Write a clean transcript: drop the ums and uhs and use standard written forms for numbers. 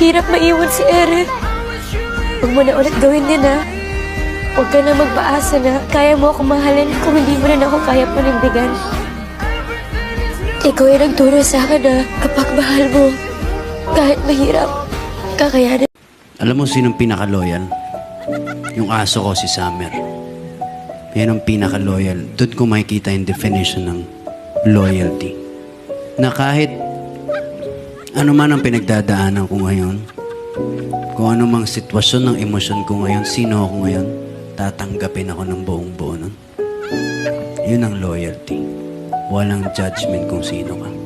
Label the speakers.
Speaker 1: Hirap maiwan si Ere. Huwag mo na ulit gawin din, ha? Huwag ka na magpaasa na kaya mo ako mahalin kung hindi mo na ako kaya panindigan. Ikaw ay nagturo sa akin na kapag mahal mo, kahit mahirap, kakayanin.
Speaker 2: Alam mo sinong pinaka-loyal? Yung aso ko, si Summer. Yan ang pinaka-loyal. Doon ko makikita yung definition ng loyalty. Na kahit ano man ang pinagdadaanan ko ngayon, kung ano mang sitwasyon ng emosyon ko ngayon, sino ako ngayon, tatanggapin ako ng buong buo nun. Yun ang loyalty. Walang judgment kung sino ka.